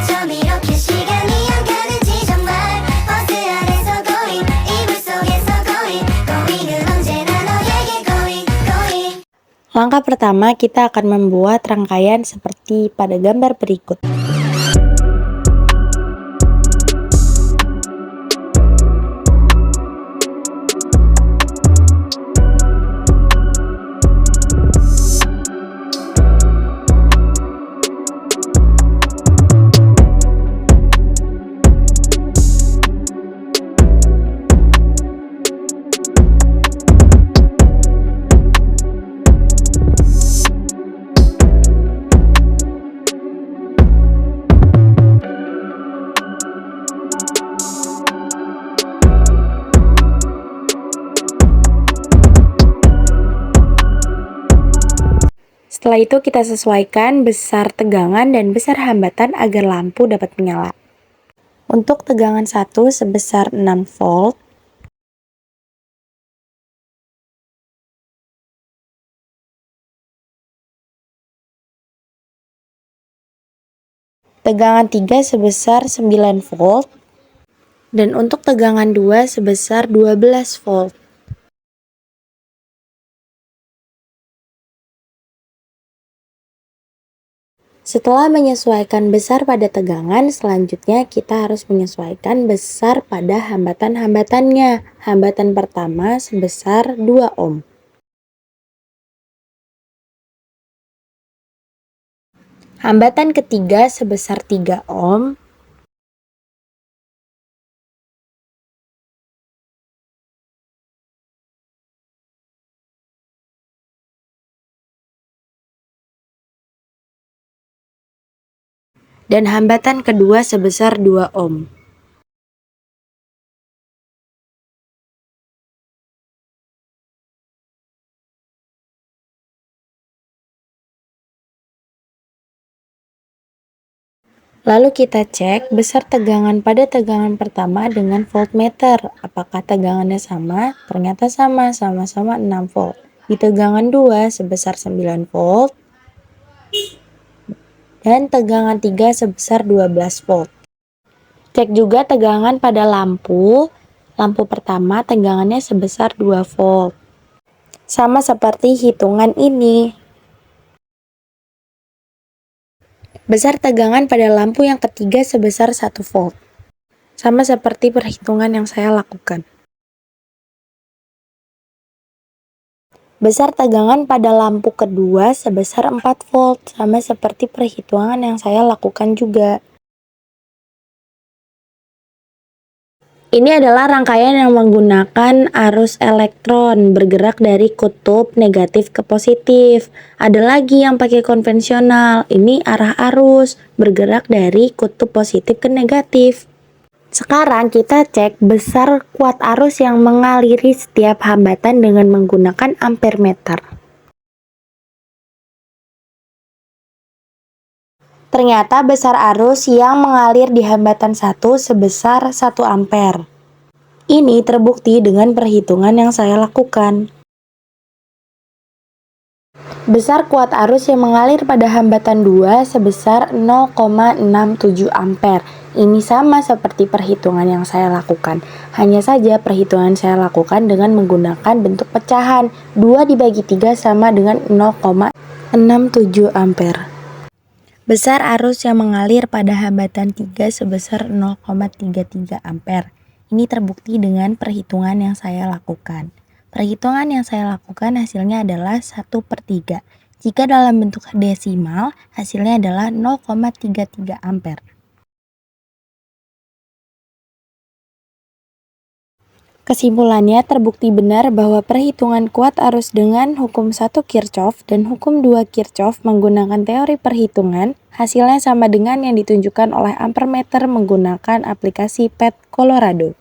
처음 이렇게 시간이 안 가는지 정말 버스 안에서 going 이불 속에서 going은 언제나 너에게 going. Langkah pertama, kita akan membuat rangkaian seperti pada gambar berikut. Setelah itu kita sesuaikan besar tegangan dan besar hambatan agar lampu dapat menyala. Untuk tegangan 1 sebesar 6 volt, tegangan 3 sebesar 9 volt, dan untuk tegangan 2 sebesar 12 volt. Setelah menyesuaikan besar pada tegangan, selanjutnya kita harus menyesuaikan besar pada hambatan-hambatannya. Hambatan pertama sebesar 2 ohm. Hambatan ketiga sebesar 3 ohm. Dan hambatan kedua sebesar 2 ohm. Lalu kita cek besar tegangan pada tegangan pertama dengan voltmeter. Apakah tegangannya sama? Ternyata sama, sama-sama 6 volt. Di tegangan 2 sebesar 9 volt. Dan tegangan 3 sebesar 12 volt. Cek juga tegangan pada lampu. Lampu pertama tegangannya sebesar 2 volt. Sama seperti hitungan ini. Besar tegangan pada lampu yang ketiga sebesar 1 volt. Sama seperti perhitungan yang saya lakukan. Besar tegangan pada lampu kedua sebesar 4 volt, sama seperti perhitungan yang saya lakukan juga. Ini adalah rangkaian yang menggunakan arus elektron bergerak dari kutub negatif ke positif. Ada lagi yang pakai konvensional, ini arah arus bergerak dari kutub positif ke negatif. Sekarang kita cek besar kuat arus yang mengaliri setiap hambatan dengan menggunakan ampermeter. Ternyata besar arus yang mengalir di hambatan 1 sebesar 1 ampere. Ini terbukti dengan perhitungan yang saya lakukan. Besar kuat arus yang mengalir pada hambatan 2 sebesar 0,67 ampere. Ini sama seperti perhitungan yang saya lakukan. Hanya saja perhitungan saya lakukan dengan menggunakan bentuk pecahan. 2 dibagi 3 sama dengan 0,67 ampere. Besar arus yang mengalir pada hambatan 3 sebesar 0,33 ampere. Ini terbukti dengan perhitungan yang saya lakukan. Perhitungan yang saya lakukan hasilnya adalah 1/3. Jika dalam bentuk desimal, hasilnya adalah 0,33 ampere. Kesimpulannya, terbukti benar bahwa perhitungan kuat arus dengan hukum 1 Kirchhoff dan hukum 2 Kirchhoff menggunakan teori perhitungan, hasilnya sama dengan yang ditunjukkan oleh ampermeter menggunakan aplikasi PET Colorado.